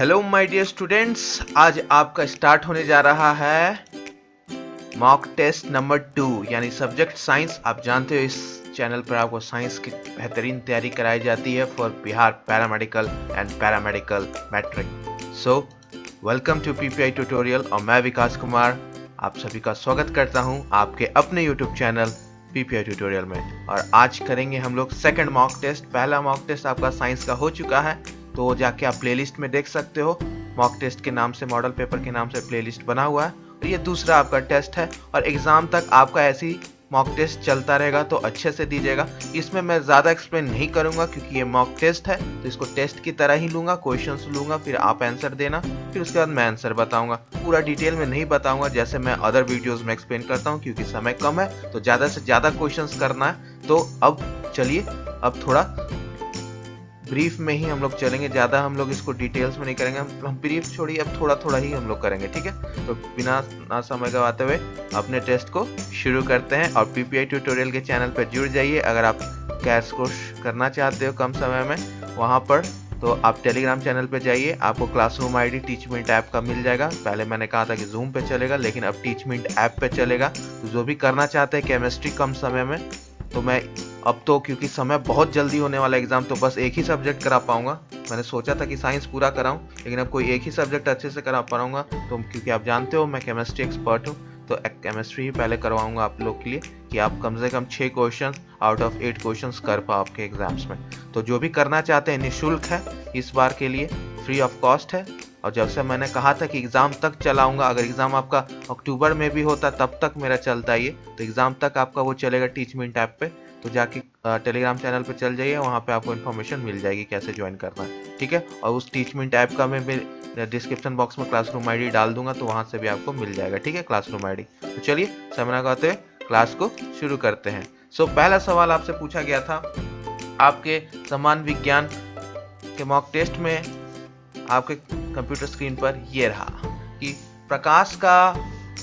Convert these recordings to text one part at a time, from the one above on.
Hello my dear students, आज आपका start होने जा रहा है मॉक टेस्ट नंबर 2 यानी सब्जेक्ट साइंस। आप जानते हो इस चैनल पर आपको साइंस की बेहतरीन तैयारी कराई जाती है for Bihar paramedical and paramedical matric. So welcome to PPI tutorial और मैं विकास कुमार आप सभी का स्वागत करता हूं आपके अपने यूट्यूब चैनल पीपीआई ट्यूटोरियल में। और आज करेंगे हम लोग सेकंड मॉक टेस्ट। पहला मॉक टेस्ट आपका साइंस का हो चुका है, तो जाके आप प्लेलिस्ट में देख सकते हो। मॉक टेस्ट के नाम से, मॉडल पेपर के नाम से प्लेलिस्ट बना हुआ है। और ये दूसरा आपका टेस्ट है और एग्जाम तक आपका ऐसी मॉक टेस्ट चलता रहेगा, तो अच्छे से दीजिएगा। इसमें मैं ज़्यादा एक्सप्लेन नहीं करूंगा क्योंकि ये मॉक टेस्ट है, तो इसको टेस्ट की तरह ही लूंगा। क्वेश्चंस लूंगा, फिर आप आंसर देना, फिर उसके बाद मैं आंसर बताऊंगा। पूरा डिटेल में नहीं बताऊंगा जैसे मैं अदर वीडियोस में एक्सप्लेन करता हूं, क्योंकि समय कम है तो ज़्यादा से ज़्यादा क्वेश्चंस करना है। तो अब चलिए, अब थोड़ा ब्रीफ में ही हम लोग चलेंगे, ज़्यादा हम लोग इसको डिटेल्स में नहीं करेंगे। हम ब्रीफ छोड़िए, अब थोड़ा थोड़ा ही हम लोग करेंगे, ठीक है। तो बिना ना समय गवाते हुए अपने टेस्ट को शुरू करते हैं। और पीपीआई ट्यूटोरियल के चैनल पर जुड़ जाइए अगर आप क्रैश कोर्स करना चाहते हो कम समय में वहाँ पर। तो आप टेलीग्राम चैनल पे जाइए, आपको क्लासरूम आईडी टीचमेंट ऐप का मिल जाएगा। पहले मैंने कहा था कि जूम पे चलेगा, लेकिन अब टीचमेंट ऐप पे चलेगा। तो जो भी करना चाहते हैं केमिस्ट्री कम समय में, तो मैं अब तो क्योंकि समय बहुत जल्दी होने वाला एग्जाम, तो बस एक ही सब्जेक्ट करा पाऊंगा। मैंने सोचा था कि साइंस पूरा कराऊं, लेकिन अब कोई एक ही सब्जेक्ट अच्छे से करा पाऊंगा। तो क्योंकि आप जानते हो मैं केमिस्ट्री एक्सपर्ट हूं, तो केमिस्ट्री ही पहले करवाऊंगा आप लोग के लिए, कि आप कम से कम 6 क्वेश्चन आउट ऑफ 8 क्वेश्चन कर पाओ आपके एग्जाम्स में। तो जो भी करना चाहते हैं निःशुल्क है इस बार के लिए, फ्री ऑफ कॉस्ट है। और जब से मैंने कहा था कि एग्ज़ाम तक चलाऊंगा, अगर एग्ज़ाम आपका अक्टूबर में भी होता तब तक मेरा चलता ये, तो एग्ज़ाम तक आपका वो चलेगा टीचमेंट ऐप पे। तो जाके टेलीग्राम चैनल पे चल जाइए, वहाँ पे आपको इन्फॉर्मेशन मिल जाएगी कैसे ज्वाइन करना है, ठीक है। और उस टीचमेंट ऐप का मैं डिस्क्रिप्शन बॉक्स में क्लासरूम आईडी डाल दूंगा, तो वहाँ से भी आपको मिल जाएगा, ठीक है, क्लासरूम आईडी। तो चलिए समय ना गवाते हुए क्लास को शुरू करते हैं। सो पहला सवाल आपसे पूछा गया था आपके समान विज्ञान के मॉक टेस्ट में, आपके कंप्यूटर स्क्रीन पर ये रहा कि प्रकाश का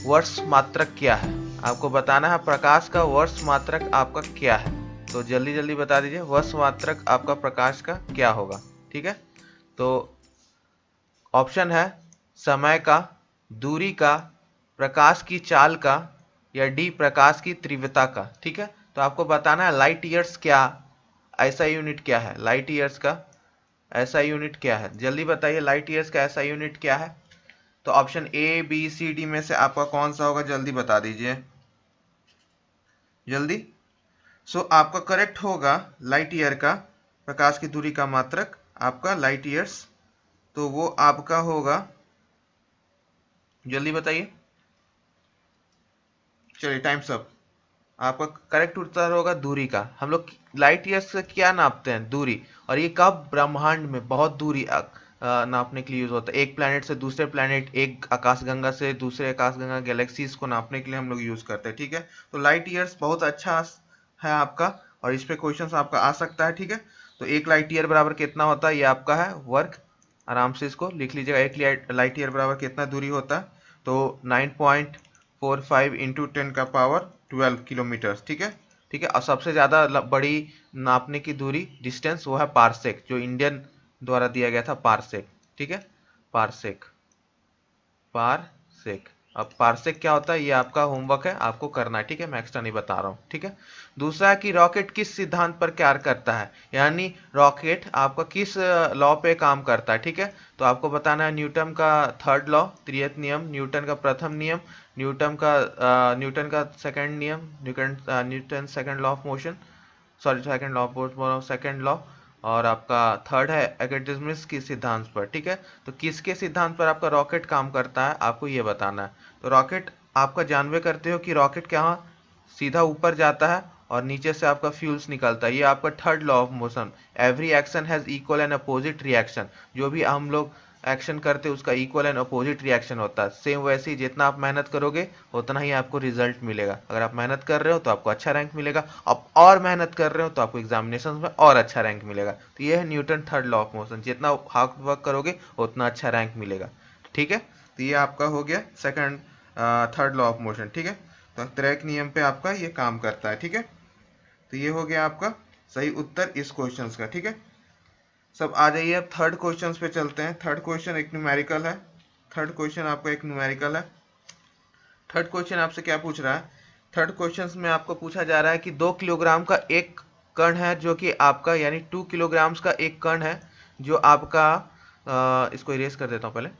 वर्ष मात्रक क्या है। आपको बताना है प्रकाश का वर्ष मात्रक आपका क्या है। तो जल्दी जल्दी बता दीजिए वर्ष मात्रक आपका प्रकाश का क्या होगा, ठीक है। तो ऑप्शन है समय का, दूरी का, प्रकाश की चाल का, या डी प्रकाश की तीव्रता का, ठीक है। तो आपको बताना है लाइट ईयर्स क्या ऐसा यूनिट क्या है, लाइट ईयर्स का ऐसा यूनिट क्या है। जल्दी बताइए लाइट ईयर्स का ऐसा यूनिट क्या है। तो option A B C D में से आपका कौन सा होगा, जल्दी बता दीजिए जल्दी। सो आपका करेक्ट होगा लाइट ईयर का, प्रकाश की दूरी का मात्रक आपका लाइट ईयर्स, तो वो आपका होगा, जल्दी बताइए। चलिए टाइम्स अप। आपका करेक्ट उत्तर होगा दूरी का। हम लोग लाइट ईयर्स से क्या नापते हैं, दूरी। और ये कब, ब्रह्मांड में बहुत दूरी नापने के लिए यूज होता है। एक प्लैनेट से दूसरे प्लैनेट, एक आकाशगंगा से दूसरे आकाशगंगा, गैलेक्सीज को नापने के लिए हम लोग यूज करते हैं, ठीक है। तो लाइट ईयर्स बहुत अच्छा है आपका, और इस पे क्वेश्चन आपका आ सकता है, ठीक है। तो एक लाइट ईयर बराबर कितना होता है, ये आपका है वर्क। आराम से इसको लिख लीजिएगा, एक लाइट ईयर बराबर कितना दूरी होता है। तो 9.45 इंटू 10 का पावर 12 किलोमीटर, ठीक है, ठीक है। और सबसे ज़्यादा बड़ी नापने की दूरी, डिस्टेंस, वो है पारसेक, जो इंडियन द्वारा दिया गया था, पारसेक, ठीक है। Parsec, parsec. अब पारसेक क्या होता है ये आपका होमवर्क है, आपको करना है, ठीक है। मैं एक्स्ट्रा नहीं बता रहा हूँ, ठीक है। दूसरा है कि रॉकेट किस सिद्धांत पर कार्य करता है, यानी रॉकेट आपका किस लॉ पे काम करता है, ठीक है। तो आपको बताना है न्यूटन का थर्ड लॉ, तृतीय नियम, न्यूटन का प्रथम नियम, न्यूटन का सेकंड नियम, Newton second law of motion, sorry second law of second law, और आपका थर्ड है एकेडमिक्स के सिद्धांत पर, ठीक है। तो किसके सिद्धांत पर आपका रॉकेट काम करता है, आपको ये बताना है। तो रॉकेट आपका जानवे करते हो कि रॉकेट क्या सीधा ऊपर जाता है और नीचे से आपका फ्यूल्स निकलता है। ये आपका third law of motion, every action has equal and opposite reaction. जो भी हम लोग एक्शन करते हैं उसका इक्वल एंड अपोजिट रिएक्शन होता है। सेम वैसे ही जितना आप मेहनत करोगे उतना ही आपको रिजल्ट मिलेगा। अगर आप मेहनत कर रहे हो तो आपको अच्छा रैंक मिलेगा, आप और मेहनत कर रहे हो तो आपको एग्जामिनेशन में और अच्छा रैंक मिलेगा। तो ये है Newton third law of motion, जितना हार्ड वर्क करोगे उतना अच्छा रैंक मिलेगा, ठीक है। तो ये आपका हो गया second third law of motion, ठीक है। तो त्रैक नियम पे आपका ये काम करता है, ठीक है। तो ये हो गया आपका सही उत्तर इस क्वेश्चन का, ठीक है। सब आ जाइए, अब थर्ड क्वेश्चन पे चलते हैं। थर्ड क्वेश्चन एक न्यूमेरिकल है। थर्ड क्वेश्चन आपका एक न्यूमेरिकल है। थर्ड क्वेश्चन आपसे क्या पूछ रहा है? थर्ड क्वेश्चन में आपको पूछा जा रहा है कि 2 किलोग्राम का एक कण है जो कि आपका, यानी 2 किलोग्राम्स का एक कण है जो आपका, इसको इरेज कर देता हूं पहले।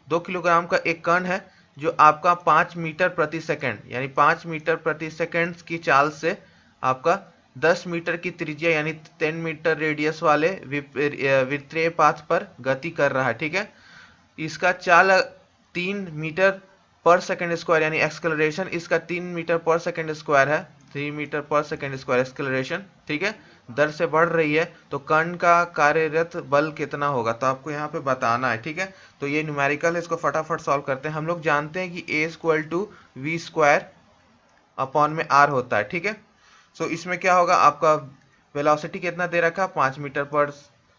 2 किलोग्राम का एक कण है जो आपका 5 मीटर प्रति सेकंड, यानी 5 मीटर प्रति सेकंड की चाल से आपका 10 मीटर की त्रिज्या यानी 10 मीटर रेडियस वाले वित्तीय पाथ पर गति कर रहा है। ठीक है, इसका चाल 3 मीटर पर सेकंड स्क्वायर, यानी एक्सकलरेशन इसका 3 मीटर पर सेकंड स्क्वायर है। 3 मीटर पर सेकंड स्क्वायर एक्सकलरेशन, ठीक है, दर से बढ़ रही है। तो कण का कार्यरत बल कितना होगा, तो आपको यहाँ पे बताना है। ठीक है, तो ये न्यूमेरिकल है, इसको फटाफट सॉल्व करते हैं। हम लोग जानते हैं कि a equal to v square upon में r होता है। ठीक है, सो इसमें क्या होगा, आपका वेलोसिटी कितना दे रखा है, 5 मीटर पर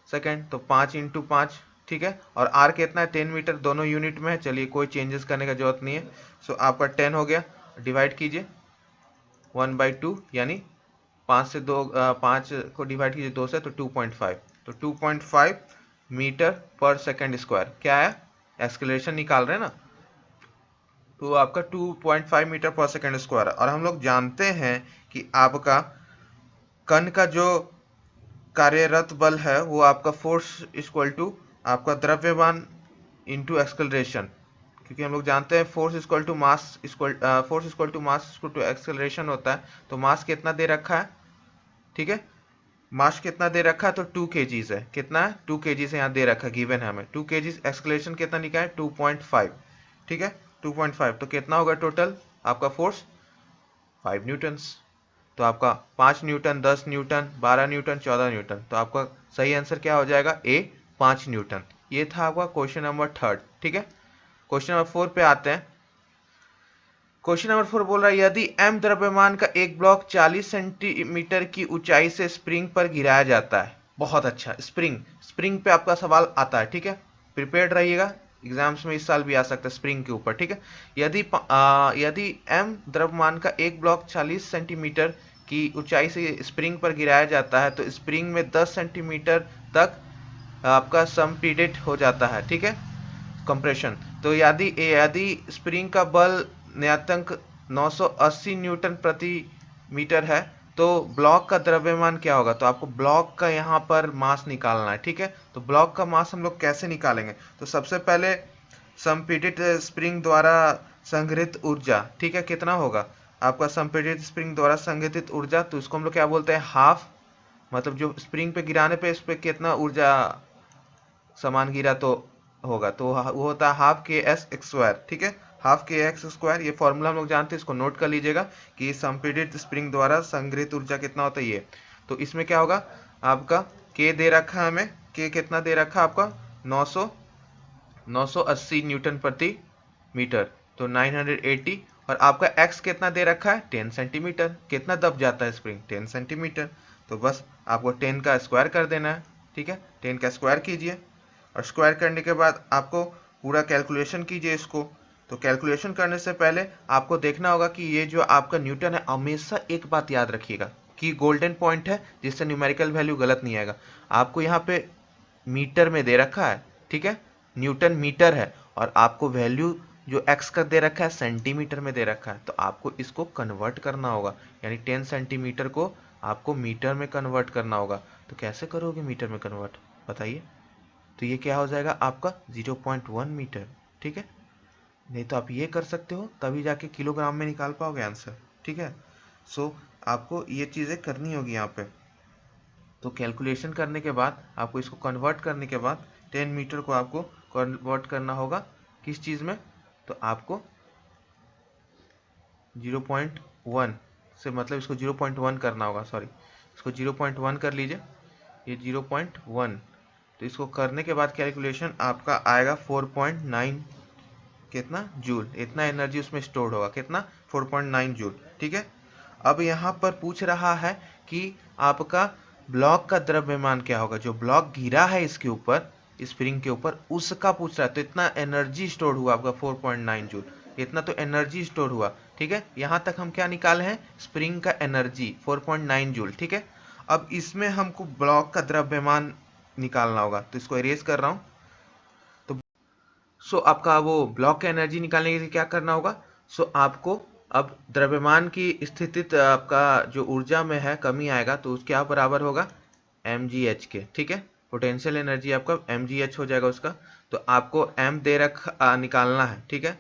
सेकंड, तो 5 इंटू 5, ठीक है, और r कितना है, 10 मीटर, दोनों यूनिट में है। चलिए कोई चेंजेस करने का जरूरत नहीं है। सो आपका 10 हो गया, डिवाइड कीजिए 1/2, यानी 5 से 2, 5 को डिवाइड कीजिए 2 से, तो 2.5, तो 2.5 मीटर पर सेकंड स्क्वायर क्या है, एक्सलेशन निकाल रहे हैं ना, तो आपका 2.5 मीटर पर सेकंड स्क्वायर। और हम लोग जानते हैं कि आपका कण का जो कार्यरत बल है वो आपका फोर्स इक्वल टू आपका द्रव्यमान इंटू एक्सलरेशन, क्योंकि हम लोग जानते हैं force equal to mass equal to acceleration होता है। तो मास कितना दे रखा है, ठीक है, मास कितना दे रखा है, तो 2 kgs है। कितना है, 2 kgs यहाँ दे रखा है, गिवन है हमें 2 kgs। एक्सलेशन कितना निकाला है, 2.5, ठीक है, 2.5। तो कितना होगा टोटल आपका फोर्स, 5 न्यूटन्स। तो आपका 5 न्यूटन, 10 न्यूटन, 12 न्यूटन, 14 न्यूटन, तो आपका सही आंसर क्या हो जाएगा, ए 5 न्यूटन। ये था आपका क्वेश्चन नंबर थर्ड। ठीक है, क्वेश्चन नंबर 4 पे आते हैं। क्वेश्चन नंबर 4 बोल रहा है, यदि m द्रव्यमान का एक ब्लॉक 40 सेंटीमीटर की ऊंचाई से स्प्रिंग पर गिराया जाता है। बहुत अच्छा, स्प्रिंग, स्प्रिंग पे आपका सवाल आता है। ठीक है, प्रिपेयर्ड रहिएगा, एग्जाम्स में इस साल भी आ सकता है स्प्रिंग के ऊपर। ठीक है, यदि m द्रव्यमान का एक ब्लॉक 40 सेंटीमीटर की ऊंचाई से स्प्रिंग पर गिराया जाता है, तो स्प्रिंग में 10 सेंटीमीटर तक आपका संपीड़ित हो जाता है। ठीक है, कंप्रेशन। तो यदि यदि स्प्रिंग का बल न्यूटन 980 न्यूटन प्रति मीटर है, तो ब्लॉक का द्रव्यमान क्या होगा, तो आपको ब्लॉक का यहाँ पर मास निकालना है। ठीक है, तो ब्लॉक का मास हम लोग कैसे निकालेंगे, तो सबसे पहले संपीड़ित स्प्रिंग द्वारा संग्रहित ऊर्जा, ठीक है, कितना होगा आपका संपीड़ित स्प्रिंग द्वारा संग्रहित ऊर्जा, तो इसको हम लोग क्या बोलते हैं, हाफ, मतलब जो स्प्रिंग पे गिराने पे इस पे कितना ऊर्जा समान गिरा तो होगा, तो वो होता है हाफ के एस स्क्वायर। ठीक है, हाफ के एक्स स्क्वायर, ये फॉर्मूला हम लोग जानते हैं, इसको नोट कर लीजिएगा कि संपीड़ित स्प्रिंग द्वारा संग्रहित ऊर्जा कितना होता है ये। तो इसमें क्या होगा, आपका के दे रखा है हमें, के कितना दे रखा है आपका 980 न्यूटन प्रति मीटर, तो 980, और आपका एक्स कितना दे रखा है 10 सेंटीमीटर। कितना दब जाता है स्प्रिंग, 10 सेंटीमीटर, तो बस आपको 10 का स्क्वायर कर देना है। ठीक है, 10 का स्क्वायर कीजिए, और स्क्वायर करने के बाद आपको पूरा कैलकुलेशन कीजिए इसको। तो कैलकुलेशन करने से पहले आपको देखना होगा कि ये जो आपका न्यूटन है, हमेशा एक बात याद रखिएगा कि गोल्डन पॉइंट है जिससे न्यूमेरिकल वैल्यू गलत नहीं आएगा। आपको यहाँ पे मीटर में दे रखा है, ठीक है, न्यूटन मीटर है, और आपको वैल्यू जो एक्स का दे रखा है सेंटीमीटर में दे रखा है, तो आपको इसको कन्वर्ट करना होगा, यानी 10 सेंटीमीटर को आपको मीटर में कन्वर्ट करना होगा। तो कैसे करोगे मीटर में कन्वर्ट, बताइए। तो ये क्या हो जाएगा आपका 0.1 मीटर। ठीक है, नहीं तो आप ये कर सकते हो, तभी जाके किलोग्राम में निकाल पाओगे आंसर। ठीक है, सो आपको ये चीज़ें करनी होगी यहाँ पे। तो कैलकुलेशन करने के बाद आपको इसको कन्वर्ट करने के बाद 10 मीटर को आपको कन्वर्ट करना होगा किस चीज़ में, तो आपको 0.1 से, मतलब इसको 0.1 करना होगा, सॉरी, इसको 0.1 कर लीजिए, ये 0.1। तो इसको करने के बाद कैलकुलेशन आपका आएगा 4.9, कितना जूल, इतना एनर्जी उसमें स्टोर होगा, कितना 4.9 जूल। ठीक है, अब यहाँ पर पूछ रहा है कि आपका ब्लॉक का द्रव्यमान क्या होगा, जो ब्लॉक गिरा है इसके ऊपर, स्प्रिंग के ऊपर, उसका पूछ रहा है। तो इतना एनर्जी स्टोर हुआ आपका 4.9 जूल, इतना तो एनर्जी स्टोर हुआ। ठीक है, यहाँ तक हम क्या निकाले हैं, स्प्रिंग का एनर्जी 4.9 जूल। ठीक है, अब इसमें हमको ब्लॉक का द्रव्यमान निकालना होगा। तो इसको इरेज कर रहा हूँ। तो आपका वो ब्लॉक का एनर्जी निकालने के लिए क्या करना होगा? आपको अब द्रव्यमान की स्थिति आपका जो ऊर्जा में है कमी आएगा, तो उस क्या बराबर होगा? mgh के, ठीक है। पोटेंशियल एनर्जी आपका mgh हो जाएगा उसका। तो आपको m दे निकालना है, ठीक है।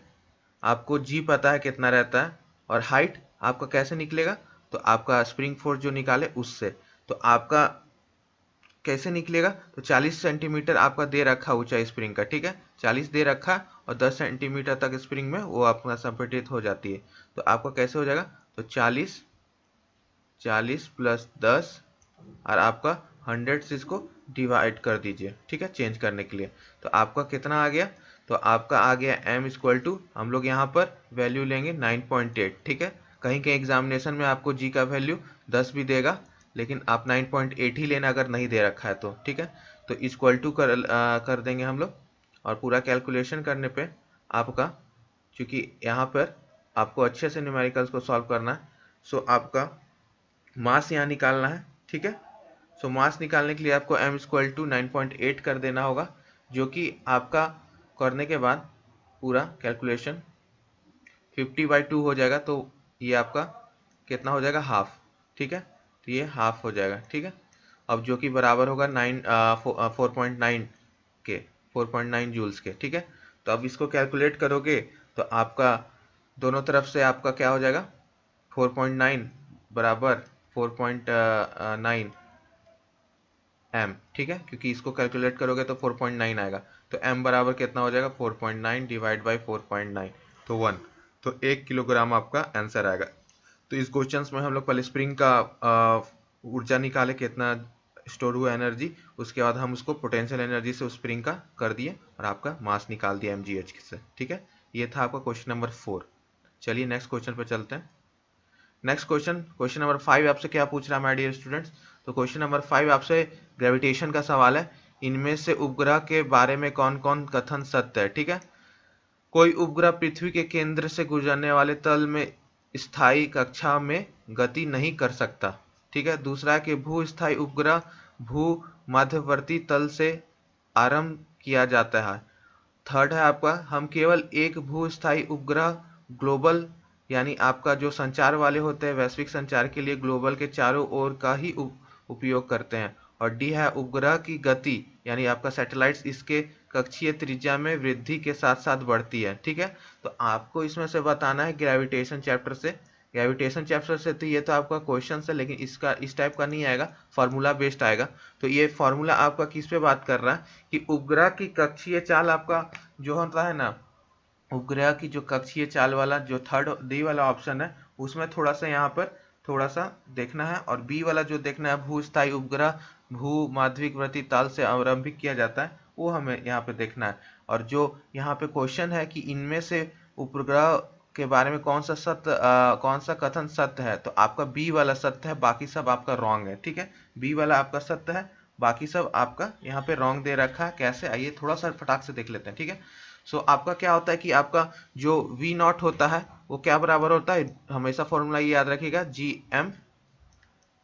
आपको g पता है कितना रहता है, और हाइट आपका कैसे निकलेगा? तो आपका स्प्रिंग फोर्स जो निकाले उससे। तो आपका कैसे निकलेगा? तो 40 सेंटीमीटर आपका दे रखा ऊंचाई स्प्रिंग का, ठीक है। 40 दे रखा, और 10 सेंटीमीटर तक स्प्रिंग में वो आपका संपीड़ित हो जाती है। तो आपका कैसे हो जाएगा? तो 40 प्लस 10, और आपका 100 से इसको डिवाइड कर दीजिए, ठीक है, चेंज करने के लिए। तो आपका कितना आ गया? तो आपका आ गया m इक्वल टू, हम लोग यहाँ पर वैल्यू लेंगे 9.8, ठीक है। कहीं कहीं एग्जामिनेशन में आपको g का वैल्यू 10 भी देगा, लेकिन आप 9.8 ही लेना अगर नहीं दे रखा है तो, ठीक है। तो इक्वल टू कर देंगे हम लोग, और पूरा कैलकुलेशन करने पे आपका, क्योंकि यहाँ पर आपको अच्छे से न्यूमेरिकल्स को सॉल्व करना है, आपका मास यहाँ निकालना है, ठीक है। मास निकालने के लिए आपको m इक्वल टू 9.8 कर देना होगा, जो कि आपका करने के बाद पूरा कैलकुलेशन 50/2 हो जाएगा। तो ये आपका कितना हो जाएगा? हाफ, ठीक है। तो ये हाफ हो जाएगा, ठीक है। अब जो कि बराबर होगा 4.9 के, 4.9 जूल्स के, ठीक है। तो अब इसको कैलकुलेट करोगे तो आपका दोनों तरफ से आपका क्या हो जाएगा? 4.9 बराबर 4.9 m, ठीक है, क्योंकि इसको कैलकुलेट करोगे तो 4.9 आएगा। तो m बराबर कितना हो जाएगा? 4.9 डिवाइड बाई 4.9, तो 1। तो 1 किलोग्राम आपका आंसर आएगा। तो इस क्वेश्चन में हम लोग पहले स्प्रिंग का ऊर्जा निकाले, कितना स्टोर हुआ एनर्जी, उसके बाद हम उसको पोटेंशियल एनर्जी से उस स्प्रिंग का कर दिए, और आपका मास निकाल दिया mgh से, ठीक है। ये था आपका क्वेश्चन नंबर 4। चलिए नेक्स्ट क्वेश्चन पे चलते हैं। नेक्स्ट क्वेश्चन नंबर 5 आपसे क्या पूछ रहा है माय डियर स्टूडेंट्स? तो क्वेश्चन नंबर 5 आपसे ग्रेविटेशन का सवाल है। इनमें से उपग्रह के बारे में कौन कौन कथन सत्य है, ठीक है। कोई उपग्रह पृथ्वी के केंद्र से गुजरने वाले तल में स्थायी कक्षा में गति नहीं कर सकता, ठीक है। दूसरा है कि भू स्थायी उपग्रह भू मध्यवर्ती तल से आरंभ किया जाता है। थर्ड है आपका, हम केवल एक भू स्थायी उपग्रह ग्लोबल, यानी आपका जो संचार वाले होते हैं वैश्विक संचार के लिए ग्लोबल के चारों ओर का ही उपयोग करते हैं। और डी है उपग्रह की गति, यानी आपका सैटेलाइट्स इसके कक्षीय त्रिज्या में वृद्धि के साथ साथ बढ़ती है, ठीक है। तो आपको इसमें से बताना है ग्रेविटेशन चैप्टर से। ग्रेविटेशन चैप्टर से तो ये तो आपका क्वेश्चन है, लेकिन इसका इस टाइप का नहीं आएगा, फार्मूला बेस्ड आएगा। तो ये फार्मूला आपका किस पे बात कर रहा है? कि उपग्रह की कक्षीय चाल आपका जो होता है ना, उपग्रह की जो कक्षीय चाल वाला जो थर्ड डी वाला ऑप्शन है, उसमें थोड़ा सा यहाँ पर थोड़ा सा देखना है, और बी वाला जो देखना है भू स्थायी उपग्रह भू माध्यवर्ती ताल से आरंभिक किया जाता है, वो हमें यहाँ पे देखना है। और जो यहाँ पे क्वेश्चन है कि इनमें से उपग्रह के बारे में कौन सा कथन सत्य है, तो आपका बी वाला सत्य है, बाकी सब आपका रॉन्ग है, ठीक है। बी वाला आपका सत्य है, बाकी सब आपका यहाँ पे रॉन्ग दे रखा है। कैसे, आइए थोड़ा सा फटाक से देख लेते हैं, ठीक है। आपका क्या होता है कि आपका जो वी नॉट होता है वो क्या बराबर होता है? हमेशा फॉर्मूला ये याद रखिएगा, जी एम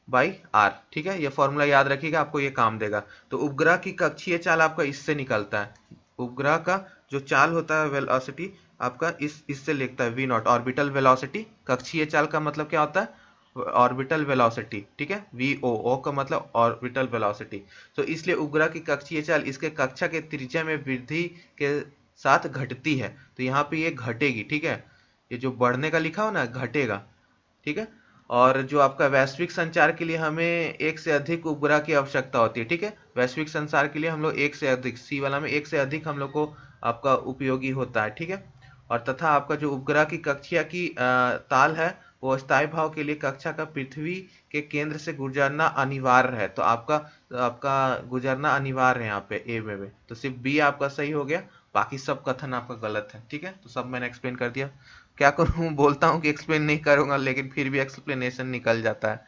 बाई आर, ठीक है। ये फॉर्मूला याद रखिएगा, आपको ये काम देगा। तो उपग्रह की कक्षीय चाल आपका इससे निकलता है। उपग्रह का जो चाल होता है वेलोसिटी आपका इससे लिखता है वी नॉट, ऑर्बिटल वेलोसिटी। कक्षीय चाल का मतलब क्या होता है? ऑर्बिटल वेलोसिटी, ठीक है। वी ओ का मतलब ऑर्बिटल वेलोसिटी। तो इसलिए उपग्रह की कक्षीय चाल इसके कक्षा के त्रिज्या में वृद्धि के साथ घटती है। तो यहाँ पे ये घटेगी, ठीक है। ये जो बढ़ने का लिखा हो ना, घटेगा, ठीक है। और जो आपका वैश्विक संचार के लिए हमें एक से अधिक उपग्रह की आवश्यकता होती है, ठीक है। वैश्विक संचार के लिए हम लोग एक से अधिक, सी वाला में एक से अधिक हम लोग को आपका उपयोगी होता है, ठीक है। और तथा आपका जो उपग्रह की कक्षा की ताल है वो स्थायी भाव के लिए कक्षा का पृथ्वी के केंद्र से गुजरना अनिवार्य है। तो आपका आपका गुजरना अनिवार्य है यहाँ पे ए में। तो सिर्फ बी आपका सही हो गया, बाकी सब कथन आपका गलत है, ठीक है। तो सब मैंने एक्सप्लेन कर दिया। क्या करूं, बोलता हूं कि एक्सप्लेन नहीं करूंगा, लेकिन फिर भी एक्सप्लेनेशन निकल जाता है,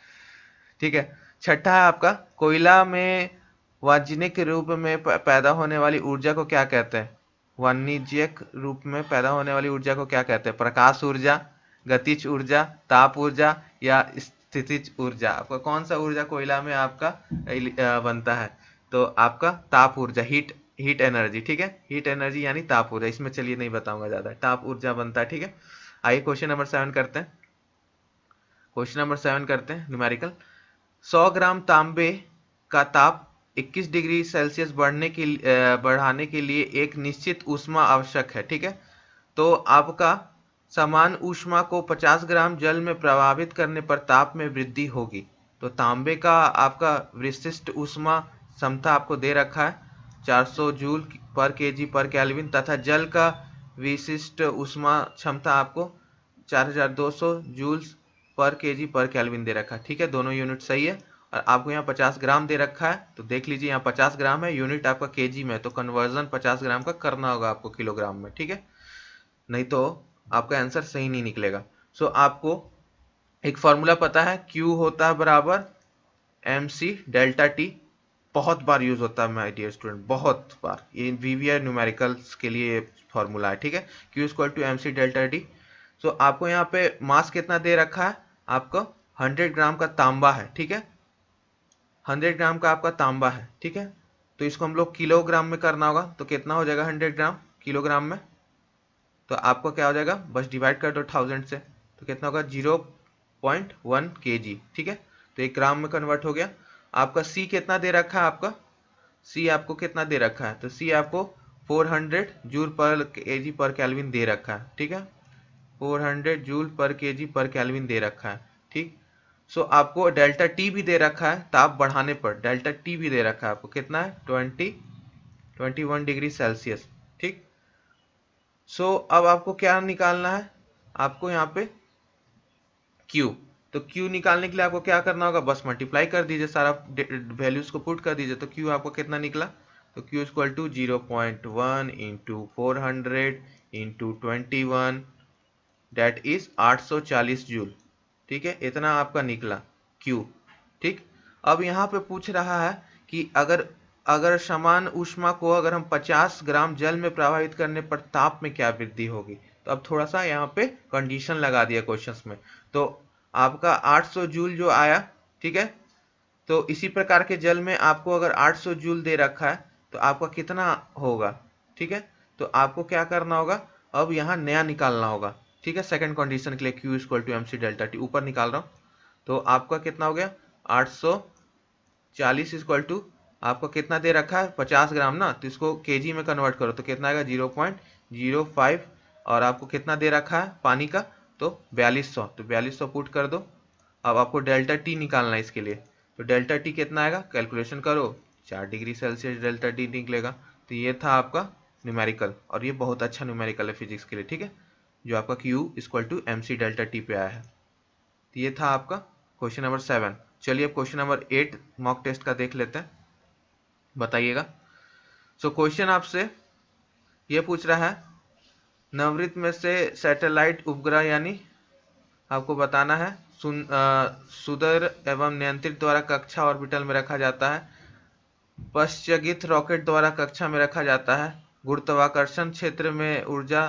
ठीक है। छठा है आपका, कोयला में वाणिज्यिक रूप में पैदा होने वाली ऊर्जा को क्या कहते हैं? वाणिज्यिक रूप में पैदा होने वाली ऊर्जा को क्या कहते हैं? प्रकाश ऊर्जा, गतिज ऊर्जा, ताप ऊर्जा, या स्थितिज ऊर्जा। आपका कौन सा ऊर्जा कोयला में आपका बनता है? तो आपका ताप ऊर्जा, हीट एनर्जी, ठीक है, हीट एनर्जी यानी ताप ऊर्जा, इसमें चलिए नहीं बताऊंगा ज्यादा, ताप ऊर्जा बनता है, ठीक है। आइए क्वेश्चन नंबर 7 करते हैं। क्वेश्चन नंबर 7 करते हैं न्यूमेरिकल। 100 ग्राम तांबे का ताप 21 डिग्री सेल्सियस बढ़ाने के लिए एक निश्चित ऊष्मा आवश्यक है, ठीक है। तो आपका समान ऊष्मा को 50 ग्राम जल में प्रभावित करने पर ताप में वृद्धि होगी। तो तांबे का आपका विशिष्ट ऊष्मा क्षमता आपको दे रखा है 400 जूल पर केजी पर केल्विन, तथा जल का विशिष्ट ऊष्मा क्षमता आपको 4200 जूल पर केजी पर केल्विन दे रखा है, ठीक है। दोनों यूनिट सही है। और आपको यहाँ 50 ग्राम दे रखा है, तो देख लीजिए यहाँ 50 ग्राम है, यूनिट आपका केजी में, तो कन्वर्जन 50 ग्राम का करना होगा आपको किलोग्राम में, ठीक है, नहीं तो आपका आंसर सही नहीं निकलेगा। सो आपको एक फॉर्मूला पता है, Q होता है बराबर mc डेल्टा टी, बहुत बार यूज होता है माय डियर स्टूडेंट, बहुत बार, ये वीवीआर न्यूमेरिकल्स के लिए फॉर्मूला है, ठीक है। Q equal to mc delta T. So आपको यहाँ पे मास कितना दे रखा है, आपको 100 ग्राम का तांबा है, ठीक है, 100 ग्राम का आपका तांबा है, ठीक है। तो इसको हम लोग किलोग्राम में करना होगा, तो कितना हो जाएगा 100 ग्राम किलोग्राम में, तो आपको क्या हो जाएगा, बस डिवाइड कर दो 1000 से, तो कितना होगा 0.1 kg, ठीक है। तो 1 ग्राम में कन्वर्ट हो गया। आपका C कितना दे रखा है, आपका C आपको कितना दे रखा है, तो C आपको 400 जूल पर केजी पर केल्विन दे रखा है, ठीक है, 400 जूल पर केजी पर केल्विन दे रखा है, ठीक। सो आपको डेल्टा टी भी दे रखा है, ताप बढ़ाने पर डेल्टा टी भी दे रखा है आपको, कितना है 21 डिग्री सेल्सियस, ठीक। सो अब आपको क्या निकालना है, आपको यहाँ पे Q, तो Q निकालने के लिए आपको क्या करना होगा, बस मल्टीप्लाई कर दीजिए, सारा वैल्यूज को पुट कर दीजिए, तो Q आपको कितना निकला, तो Q equal to 0.1 into 400 into 21, that is 840 joule, ठीक है, इतना आपका निकला Q, ठीक। अब यहाँ पे पूछ रहा है कि अगर अगर समान ऊष्मा को अगर हम 50 ग्राम जल में प्रभावित करने पर ताप में क्या वृद्धि होगी। तो अब थोड़ा सा यहाँ पे कंडीशन लगा दिया क्वेश्चंस में, तो आपका 800 जूल जो आया, ठीक है, तो इसी प्रकार के जल में आपको अगर 800 जूल दे रखा है तो आपका कितना होगा, ठीक है। तो आपको क्या करना होगा, अब यहाँ नया निकालना होगा, ठीक है, सेकंड कंडीशन के लिए Q equal to mc delta T, ऊपर निकाल रहा हूँ, तो आपका कितना हो गया 840 इक्वल टू आपको कितना दे रखा है 50 ग्राम ना, तो इसको केजी में कन्वर्ट करो तो कितना आएगा 0.05, और आपको कितना दे रखा है पानी का, तो 4200, तो 4200 पुट कर दो। अब आपको डेल्टा टी निकालना है इसके लिए, तो डेल्टा टी कितना आएगा, कैलकुलेशन करो, 4 डिग्री सेल्सियस डेल्टा टी निकलेगा। तो ये था आपका न्यूमेरिकल, और ये बहुत अच्छा न्यूमेरिकल है फिजिक्स के लिए, ठीक है, जो आपका Q equal to mc delta T पे आया है। तो ये था आपका क्वेश्चन नंबर 7। चलिए अब क्वेश्चन नंबर 8 मॉक टेस्ट का देख लेते हैं, बताइएगा। सो क्वेश्चन आपसे ये पूछ रहा है, नवृत्त में से सैटेलाइट उपग्रह यानी आपको बताना है सुदूर एवं नियंत्रित द्वारा कक्षा ऑर्बिटल में रखा जाता है, पश्चगित रॉकेट द्वारा कक्षा में रखा जाता है, गुरुत्वाकर्षण क्षेत्र में ऊर्जा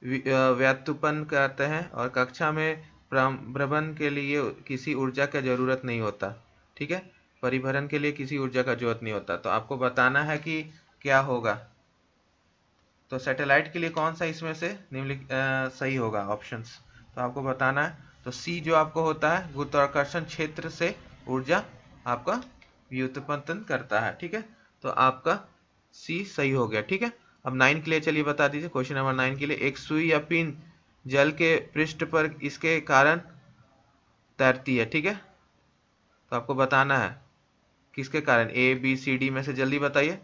व्युत्पन्न करते हैं, और कक्षा में भ्रमण के लिए किसी ऊर्जा का जरूरत नहीं होता, ठीक है, परिभ्रमण के लिए किसी ऊर्जा का जरूरत नहीं होता। तो आपको बताना है कि क्या होगा, तो सैटेलाइट के लिए कौन सा इसमें से सही होगा ऑप्शंस, तो आपको बताना है। तो सी जो आपको होता है गुरुत्वाकर्षण क्षेत्र से ऊर्जा आपका व्युत्पन्न करता है, ठीक है, तो आपका सी सही हो गया, ठीक है। अब 9 के लिए चलिए बता दीजिए, क्वेश्चन नंबर 9 के लिए, एक सुई या पिन जल के पृष्ठ पर इसके कारण तैरती है, ठीक है, तो आपको बताना है किसके कारण, ए बी सी डी में से जल्दी बताइए,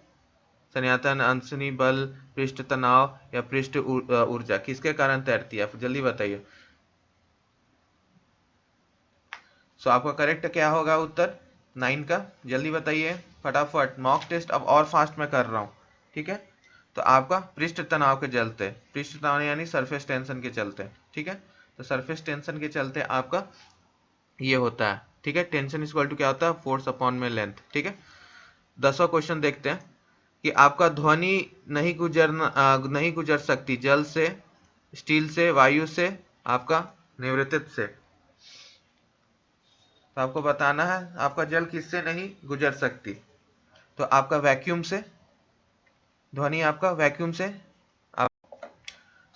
संयतन, अनसनी बल, पृष्ठ तनाव या पृष्ठ ऊर्जा, किसके कारण तैरती है, आप जल्दी बताइए। सो आपका करेक्ट क्या होगा उत्तर 9 का, जल्दी बताइए फटाफट, मॉक टेस्ट अब और फास्ट में कर रहा हूँ, ठीक है। तो आपका पृष्ठ तनाव के चलते, पृष्ठ तनाव यानी सरफेस टेंशन के चलते, ठीक है, तो सरफेस टेंशन के चलते आपका ये होता है, ठीक है, टेंशन इक्वल टू क्या होता है, फोर्स अपॉन में लेंथ, ठीक है। 10वां क्वेश्चन देखते हैं कि आपका ध्वनि नहीं गुजर सकती जल से, स्टील से, वायु से, आपका निवृत्त से, तो आपको बताना है आपका जल किससे नहीं गुजर सकती, तो आपका वैक्यूम से ध्वनि आपका वैक्यूम से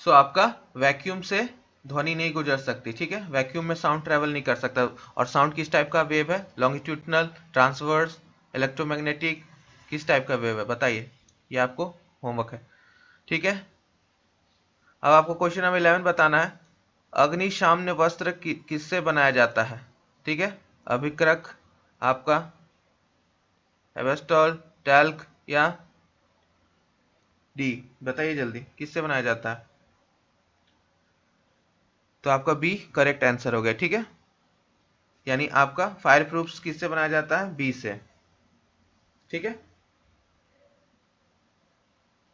आपका वैक्यूम से ध्वनि नहीं गुजर सकती, ठीक है। वैक्यूम में साउंड ट्रेवल नहीं कर सकता। और साउंड किस टाइप का वेव है? लॉन्गिट्यूडनल, ट्रांसवर्स, इलेक्ट्रोमैग्नेटिक, किस टाइप का वेव है बताइए, ये आपको होमवर्क है, ठीक है। अब आपको क्वेश्चन नंबर 11 बताना है। अग्निशामन वस्त्र किससे बनाया जाता है? ठीक है, अभिक्रक, आपका एवेस्टॉल, टैल्क या डी, बताइए जल्दी किससे बनाया जाता है? तो आपका बी करेक्ट आंसर हो गया, ठीक है। यानी आपका फायर प्रूफ किससे बनाया जाता है? बी से, ठीक है।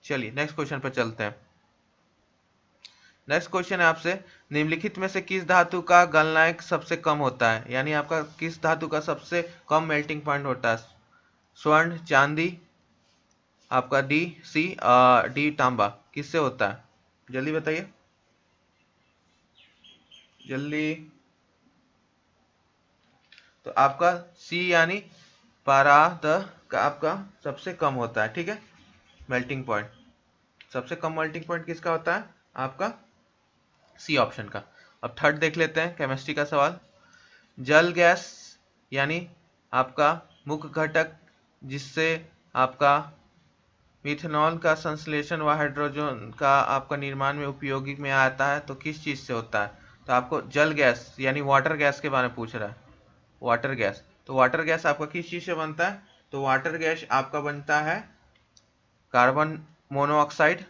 चलिए नेक्स्ट क्वेश्चन पर चलते हैं। नेक्स्ट क्वेश्चन है आपसे, निम्नलिखित में से किस धातु का गलनांक सबसे कम होता है? यानी आपका किस धातु का सबसे कम मेल्टिंग पॉइंट होता है? स्वर्ण, चांदी, आपका डी, सी, डी तांबा, किससे होता है? जल्दी बताइए, जल्दी। तो आपका सी यानी पराद का आपका सबसे कम होता है, ठीक है, मेल्टिंग पॉइंट। सबसे कम मेल्टिंग पॉइंट किसका होता है? आपका सी ऑप्शन का। अब थर्ड देख लेते हैं, केमिस्ट्री का सवाल। जल गैस यानी आपका मुख्य घटक जिससे आपका मिथेनॉल का संश्लेषण व हाइड्रोजन का आपका निर्माण में उपयोगी में आता है, तो किस चीज से होता है? तो आपको जल गैस यानी वाटर गैस के बारे में पूछ रहा है, वाटर गैस। तो वाटर गैस आपका किस चीज से बनता है? तो वाटर गैस आपका बनता है कार्बन मोनोऑक्साइड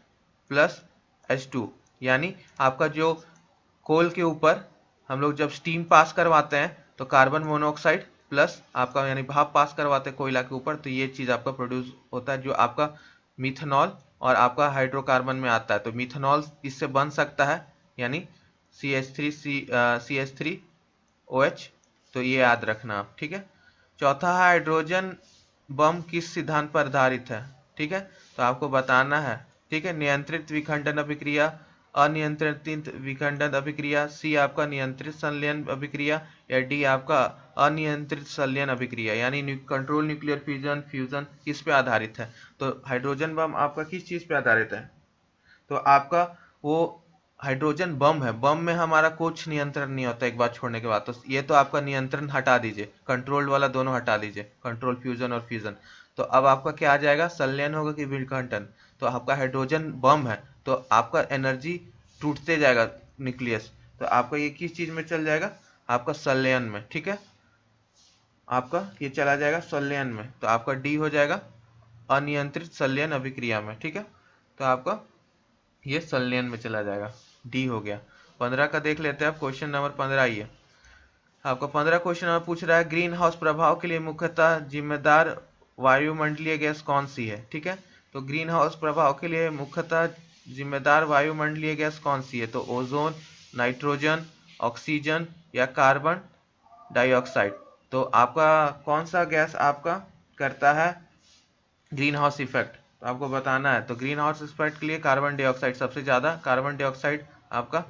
प्लस H2, यानी आपका जो कोल के ऊपर हम लोग जब स्टीम पास करवाते हैं तो कार्बन मोनोऑक्साइड प्लस आपका यानी भाप पास करवाते हैं कोयला के ऊपर, तो ये चीज आपका प्रोड्यूस होता है जो आपका मिथेनॉल और आपका हाइड्रोकार्बन में आता है। तो मिथेनॉल इससे बन सकता है, यानी CH3OH, तो ये याद रखना आप, ठीक है। चौथा है हाइड्रोजन बम किस सिद्धांत पर आधारित है? ठीक है, तो आपको बताना है, ठीक है। नियंत्रित विखंडन अभिक्रिया, अनियंत्रित विखंडन अभिक्रिया, सी आपका नियंत्रित संलयन अभिक्रिया, या डी आपका अनियंत्रित संलयन अभिक्रिया, यानी कंट्रोल न्यूक्लियर फ्यूजन फ्यूजन किस पे आधारित है? तो हाइड्रोजन बम आपका किस चीज पे आधारित है? तो आपका वो हाइड्रोजन बम है, बम में हमारा कुछ नियंत्रण नहीं होता एक बार छोड़ने के बाद। तो ये तो आपका नियंत्रण हटा दीजिए, कंट्रोल्ड वाला दोनों हटा दीजिए, कंट्रोल फ्यूजन और फ्यूजन। तो अब आपका क्या आ जाएगा, संलयन होगा कि विखंडन? तो आपका हाइड्रोजन बम है तो आपका एनर्जी टूटते जाएगा न्यूक्लियस, तो आपका ये किस चीज में चल जाएगा? आपका संलयन में, ठीक है। आपका ये चला जाएगा संलयन में, तो आपका डी हो जाएगा अनियंत्रित संलयन अभिक्रिया में, ठीक है। तो आपका ये संलयन में चला जाएगा, डी हो गया। 15 का देख लेते हैं आप, क्वेश्चन नंबर 15 आइए। आपका 15 क्वेश्चन नंबर पूछ रहा है, ग्रीन हाउस प्रभाव के लिए मुख्यतः जिम्मेदार वायुमंडलीय गैस कौन सी है? ठीक है, तो ग्रीन हाउस प्रभाव के लिए मुख्यतः जिम्मेदार वायुमंडलीय गैस कौन सी है? तो ओजोन, नाइट्रोजन, ऑक्सीजन या कार्बन डाइऑक्साइड। तो आपका कौन सा गैस आपका करता है ग्रीन हाउस इफेक्ट? तो आपको बताना है। तो ग्रीन हाउस इफेक्ट के लिए कार्बन डाइऑक्साइड सबसे ज्यादा, कार्बन डाइऑक्साइड आपका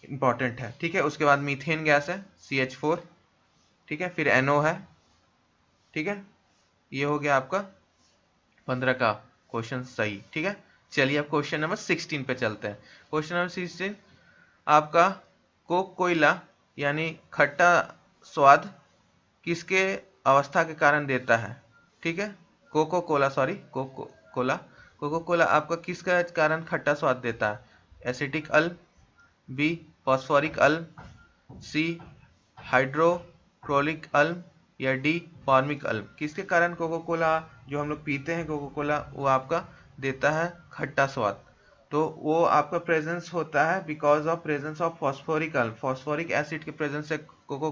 इंपॉर्टेंट है, ठीक है। उसके बाद मीथेन गैस है CH4, ठीक है, फिर NO है, ठीक है। ये हो गया आपका 15 का क्वेश्चन सही, ठीक है। चलिए अब क्वेश्चन नंबर 16 पे चलते हैं। क्वेश्चन नंबर 16 आपका कोयला यानी खट्टा स्वाद किसके अवस्था के कारण देता है? ठीक है, Coca Cola, sorry Coca Cola, Coca Cola आपका किसका कारण खट्टा स्वाद देता है? एसिटिक अम्ल, बी फॉस्फोरिक अम्ल, सी हाइड्रोक्लोरिक अम्ल, या डी फॉर्मिक अम्ल। किसके कारण कोको कोला जो हम लोग पीते हैं कोको कोला वो आपका देता है खट्टा स्वाद? तो वो आपका प्रेजेंस होता है because of presence of phosphoric अम्ल, फॉस्फोरिक एसिड के प्रेजेंस से कोको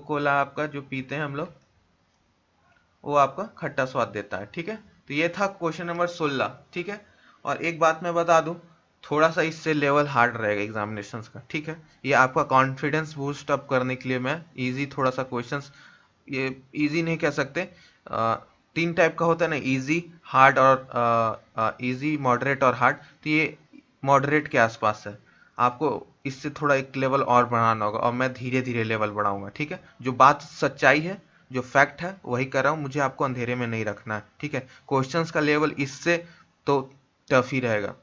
कोला आपका जो पीते हैं हम लोग वो आपका खट्टा स्वाद देता है, ठीक है। तो ये था क्वेश्चन नंबर 16, ठीक है। और एक बात मैं बता दूं, थोड़ा सा इससे लेवल हार्ड रहेगा एग्जामिनेशंस का, ठीक है। ये आपका कॉन्फिडेंस बूस्ट अप करने के लिए मैं इजी थोड़ा सा क्वेश्चंस, ये इजी नहीं कह सकते, तीन टाइप का होता है ना, इजी, हार्ड और इजी, मॉडरेट और हार्ड। तो ये मॉडरेट के आसपास है। आपको इससे थोड़ा एक लेवल और बढ़ाना होगा, और मैं धीरे धीरे लेवल बढ़ाऊंगा, ठीक है। जो बात सच्चाई है, जो फैक्ट है वही कर रहा हूँ, मुझे आपको अंधेरे में नहीं रखना है, ठीक है। क्वेश्चंस का लेवल इससे तो टफ ही रहेगा,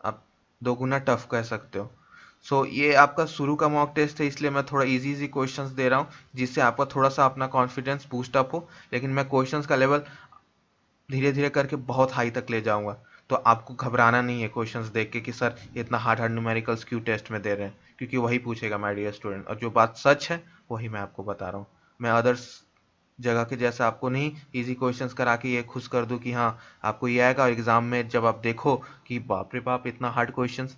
आप दोगुना टफ कह सकते हो। ये आपका शुरू का मॉक टेस्ट है, इसलिए मैं थोड़ा इजी इजी क्वेश्चंस दे रहा हूँ, जिससे आपका थोड़ा सा अपना कॉन्फिडेंस बूस्ट अप हो। लेकिन मैं क्वेश्चंस का लेवल धीरे धीरे करके बहुत हाई तक ले जाऊंगा, तो आपको घबराना नहीं है क्वेश्चंस देख के कि सर इतना हार्ड हार्ड न्यूमेरिकल्स क्यों टेस्ट में दे रहे हैं, क्योंकि वही पूछेगा माय डियर स्टूडेंट, और जो बात सच है वही मैं आपको बता रहा हूँ। मैं अदर्स जगह के जैसा आपको नहीं इजी क्वेश्चंस करा के ये खुश कर दूं कि हाँ आपको ये आएगा, और एग्जाम में जब आप देखो कि बाप रे बाप इतना हार्ड क्वेश्चंस,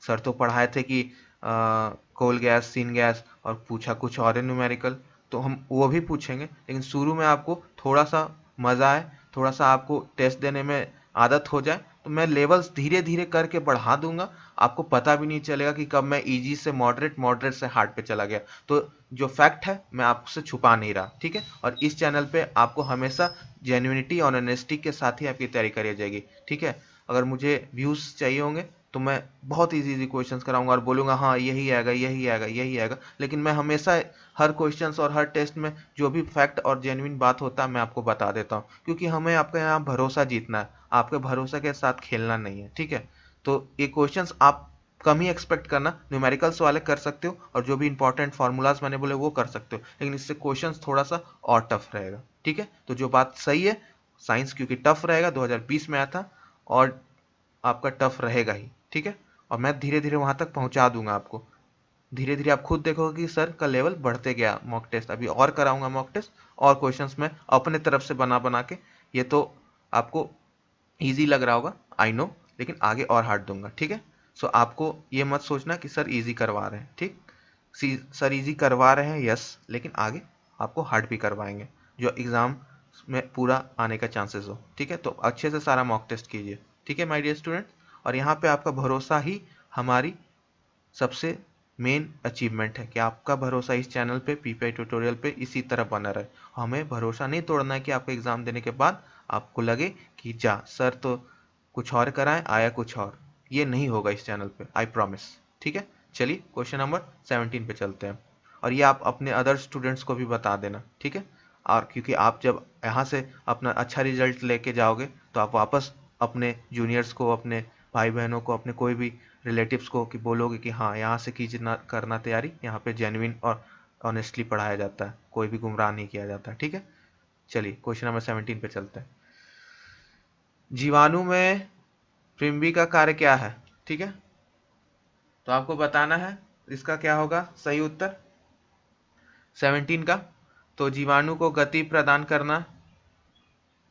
सर तो पढ़ाए थे कि कोल गैस सीन गैस, और पूछा कुछ और है न्यूमेरिकल, तो हम वो भी पूछेंगे। लेकिन शुरू में आपको थोड़ा सा मज़ा आए, थोड़ा सा आपको टेस्ट देने में आदत हो जाए, तो मैं लेवल्स धीरे धीरे करके बढ़ा दूंगा, आपको पता भी नहीं चलेगा कि कब मैं इजी से मॉडरेट, मॉडरेट से हार्ड पे चला गया। तो जो फैक्ट है मैं आपसे छुपा नहीं रहा, ठीक है। और इस चैनल पे आपको हमेशा जेन्युइनिटी और ऑनेस्टी के साथ ही आपकी तैयारी करी जाएगी, ठीक है। अगर मुझे व्यूज चाहिए होंगे तो मैं बहुत इजी इजी क्वेश्चंस कराऊंगा और बोलूंगा हाँ यही आएगा, यही आएगा, यही आएगा। लेकिन मैं हमेशा हर क्वेश्चंस और हर टेस्ट में जो भी फैक्ट और जेन्युइन बात होता है मैं आपको बता देता हूँ, क्योंकि हमें आपके यहाँ भरोसा जीतना है, आपके भरोसा के साथ खेलना नहीं है, ठीक है। तो ये क्वेश्चंस आप कम ही एक्सपेक्ट करना, न्यूमेरिकल्स वाले कर सकते हो, और जो भी इंपॉर्टेंट फार्मूलाज मैंने बोले वो कर सकते हो, लेकिन इससे क्वेश्चंस थोड़ा सा और टफ रहेगा, ठीक है। तो जो बात सही है, साइंस क्योंकि टफ रहेगा, 2020 में आया था, और आपका टफ रहेगा ही, ठीक है। और मैं धीरे धीरे वहां तक पहुंचा दूंगा आपको, धीरे धीरे आप खुद देखोगे कि सर का लेवल बढ़ते गया। मॉक टेस्ट अभी और कराऊंगा, मॉक टेस्ट और क्वेश्चंस मैं अपने तरफ से बना बना के, ये तो आपको इजी लग रहा होगा आई नो, लेकिन आगे और हार्ड दूंगा, ठीक है। आपको ये मत सोचना कि सर इजी करवा रहे हैं, ठीक। सर इजी करवा रहे हैं यस, लेकिन आगे आपको हार्ड भी करवाएंगे, जो एग्जाम में पूरा आने का चांसेस हो, ठीक है। तो अच्छे से सारा मॉक टेस्ट कीजिए, ठीक है माय डियर स्टूडेंट। और यहाँ पे आपका भरोसा ही हमारी सबसे मेन अचीवमेंट है, कि आपका भरोसा इस चैनल पे, पीपीआई ट्यूटोरियल पे इसी तरह बना रहे। हमें भरोसा नहीं तोड़ना है कि आपको एग्जाम देने के बाद आपको लगे कि जा सर तो कुछ और कराएं, आया कुछ और। ये नहीं होगा इस चैनल पे, आई प्रॉमिस, ठीक है। चलिए क्वेश्चन नंबर 17 पे चलते हैं, और ये आप अपने अदर स्टूडेंट्स को भी बता देना, ठीक है। और क्योंकि आप जब यहाँ से अपना अच्छा रिजल्ट लेके जाओगे, तो आप वापस अपने जूनियर्स को, अपने भाई बहनों को, अपने कोई भी रिलेटिव्स को कि बोलोगे कि हाँ यहाँ से कीजिए करना तैयारी, यहाँ पे जेन्युइन और ऑनेस्टली पढ़ाया जाता है, कोई भी गुमराह नहीं किया जाता, ठीक है। चलिए क्वेश्चन नंबर 17 पे चलते हैं। जीवाणु में प्रिम्बी का कार्य क्या है, ठीक है। तो आपको बताना है इसका क्या होगा सही उत्तर 17 का। तो जीवाणु को गति प्रदान करना,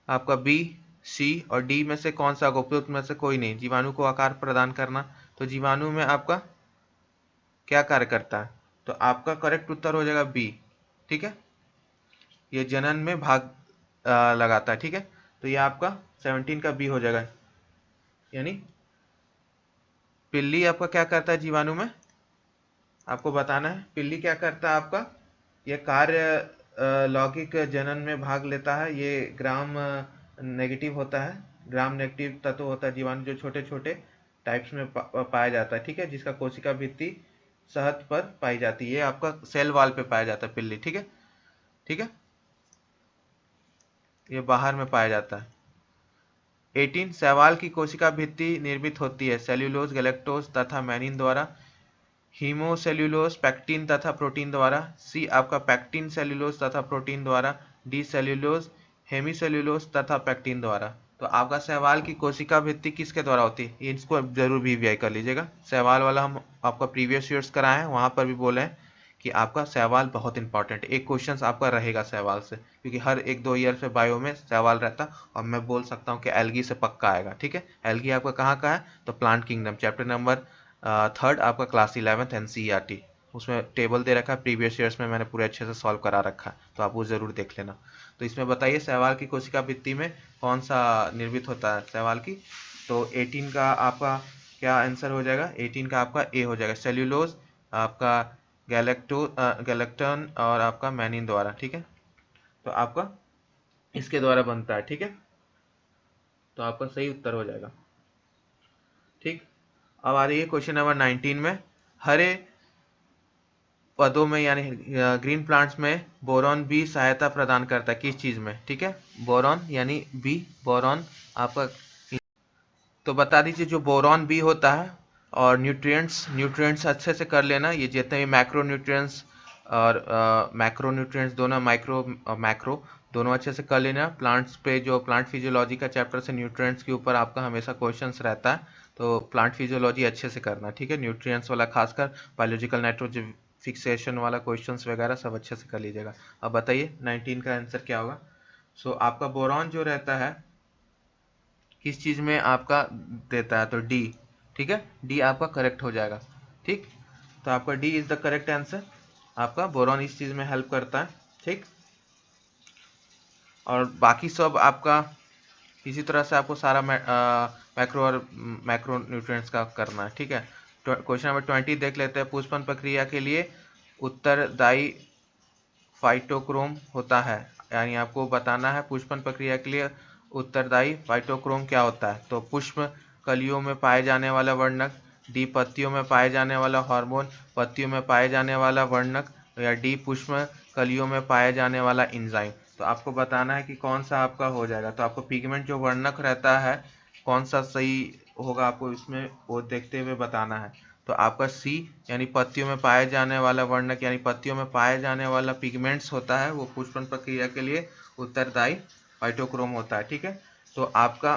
आपका बी, सी और डी में से कौन सा, उपयुक्त में से कोई नहीं। जीवाणु को आकार प्रदान करना, तो जीवाणु में आपका क्या कार्य करता है, तो आपका करेक्ट उत्तर हो जाएगा बी, ठीक है। ये जनन में भाग लगाता है, ठीक है। तो ये आपका 17 का बी हो जाएगा, यानी पिल्ली आपका क्या करता है जीवाणु में, आपको बताना है पिल्ली क्या करता है आपका। ये कार्य लौकिक जनन में भाग लेता है, ये ग्राम नेगेटिव होता है, ग्राम नेगेटिव तत्व होता है जीवाणु, जो छोटे छोटे टाइप्स में पाया जाता है, ठीक है। जिसका कोशिका भित्ति सतह पर पाई जाती है, ये आपका सेल वॉल पे पाया जाता है पिल्ली, ठीक है, ठीक है। ये बाहर में पाया जाता है। 18 शैवाल की कोशिका भित्ति निर्मित होती है सेल्यूलोज, गैलेक्टोज तथा मैनिन द्वारा, हीमोसेल्यूलोज, पैक्टिन तथा प्रोटीन द्वारा, सी आपका पैक्टिन, सेल्यूलोज तथा प्रोटीन द्वारा, डी सेल्यूलोज, हेमीसेल्यूलोज तथा पैक्टिन द्वारा। तो आपका शैवाल की कोशिका भित्ति किसके द्वारा होती है, इसको जरूर भी वीआई कर लीजिएगा। शैवाल वाला हम आपका प्रीवियस ईयर्स कराए हैं, वहां पर भी बोले हैं कि आपका शैवाल बहुत इंपॉर्टेंट है, एक क्वेश्चन आपका रहेगा शैवाल से, क्योंकि हर एक दो ईयर से बायो में शैवाल रहता, और मैं बोल सकता हूँ कि एल्गी से पक्का आएगा, ठीक है। एल्गी आपका कहाँ का है, तो प्लांट किंगडम, चैप्टर नंबर 3 आपका क्लास 11th एनसीईआरटी, उसमें टेबल दे रखा है, प्रीवियस ईयर्स में मैंने पूरे अच्छे से सॉल्व करा रखा है, तो आप वो जरूर देख लेना। तो इसमें बताइए शैवाल की कोशिका भित्ति में कौन सा निर्मित होता है शैवाल की, तो 18 का आपका क्या आंसर हो जाएगा, 18 का आपका ए हो जाएगा, सेल्यूलोज, आपका गैलेक्टन और आपका मैनिन द्वारा, ठीक है। तो आपका इसके द्वारा बनता है, ठीक है। तो आपका सही उत्तर हो जाएगा, ठीक। अब आ रही है क्वेश्चन नंबर 19 में, हरे पौधों में यानी ग्रीन प्लांट्स में बोरॉन भी सहायता प्रदान करता है किस चीज में, ठीक है, बोरॉन यानी बी, बोरॉन आपका। तो बता दीजिए जो बोरॉन बी होता है, और न्यूट्रिएंट्स, न्यूट्रिएंट्स अच्छे से कर लेना, ये जितने भी मैक्रो न्यूट्रिएंट्स और मैक्रो न्यूट्रिएंट्स दोनों, माइक्रो मैक्रो दोनों अच्छे से कर लेना। प्लांट्स पे जो प्लांट फिजियोलॉजी का चैप्टर से न्यूट्रिएंट्स के ऊपर आपका हमेशा क्वेश्चंस रहता है, तो प्लांट फिजियोलॉजी अच्छे से करना, ठीक है, न्यूट्रिएंट्स वाला खासकर, बायोलॉजिकल नाइट्रोजन फिक्सेशन वाला क्वेश्चंस वगैरह सब अच्छे से कर लीजिएगा। अब बताइए 19 का आंसर क्या होगा। सो आपका बोरॉन जो रहता है किस चीज में आपका देता है, तो डी, ठीक है, डी आपका करेक्ट हो जाएगा, ठीक। तो आपका D is the correct answer, आपका बोरॉन इस चीज में हेल्प करता है, ठीक। और बाकी सब आपका इसी तरह से आपको सारा मैक्रो और मैक्रो न्यूट्रिएंट्स का करना है, ठीक है। क्वेश्चन नंबर 20 देख लेते हैं। पुष्पन प्रक्रिया के लिए उत्तरदायी फाइटोक्रोम होता है, यानी आपको बताना है पुष्पन प्रक्रिया के लिए उत्तरदायी फाइटोक्रोम क्या होता है। तो पुष्प कलियों में पाए जाने वाला वर्णक, डी पत्तियों में पाए जाने वाला हार्मोन, पत्तियों में पाए जाने वाला वर्णक, या डी पुष्प कलियों में पाए जाने वाला एंजाइम। तो आपको बताना है कि कौन सा आपका हो जाएगा। तो आपको पिगमेंट जो वर्णक रहता है कौन सा सही होगा, आपको इसमें वो देखते हुए बताना है। तो आपका सी यानी पत्तियों में पाए जाने वाला वर्णक यानी पत्तियों में पाए जाने वाला पिगमेंट्स होता है, वो पुष्पन प्रक्रिया के लिए उत्तरदायी फाइटोक्रोम होता है, ठीक है। तो आपका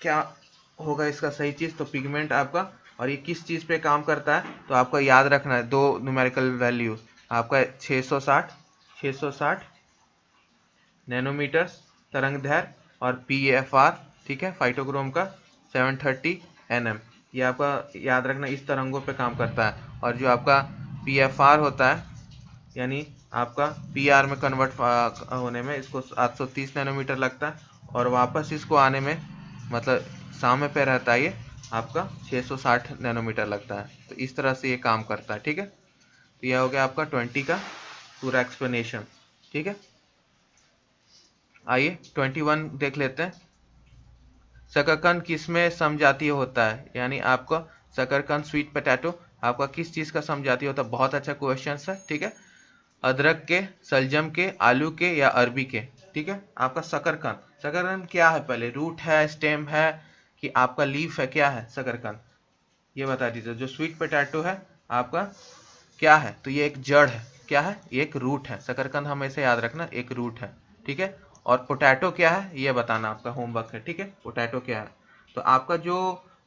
क्या होगा इसका सही चीज, तो पिगमेंट आपका। और ये किस चीज पे काम करता है, तो आपको याद रखना है दो न्यूमेरिकल वैल्यूज, आपका 660 नैनोमीटर तरंग दैर्घ्य, और PFR, ठीक है, फाइटोक्रोम का 730 nm, ये आपका याद रखना, इस तरंगों पे काम करता है। और जो आपका PFR होता है यानी आपका PR में कन्वर्ट होने में इसको 830 नैनोमीटर लगता है, और वापस इसको आने में मतलब सामने पे रहता है ये आपका 660 नैनोमीटर लगता है। तो इस तरह से ये काम करता है, ठीक है। तो यह हो गया आपका 20 का पूरा एक्सप्लेनेशन, ठीक है। आइए 21 देख लेते हैं। शकरकंद किसमें समजातीय होता है, यानी आपका शकरकंद स्वीट पोटैटो आपका किस चीज का समजातीय होता है। बहुत अच्छा क्वेश्चन है, ठीक है। अदरक के, सलजम के, आलू के, या अरबी के, ठीक है। आपका शकरकंद, शकरकंद क्या है, पहले रूट है, स्टेम है, कि आपका लीफ है, क्या है शकरकंद, ये बता दीजिए। जो स्वीट पोटैटो है आपका क्या है, तो ये एक जड़ है, क्या है, ये एक रूट है। शकरकंद हमेशा याद रखना एक रूट है, ठीक है। और पोटैटो क्या है ये बताना, आपका होमवर्क है, ठीक है। पोटैटो क्या है, तो आपका जो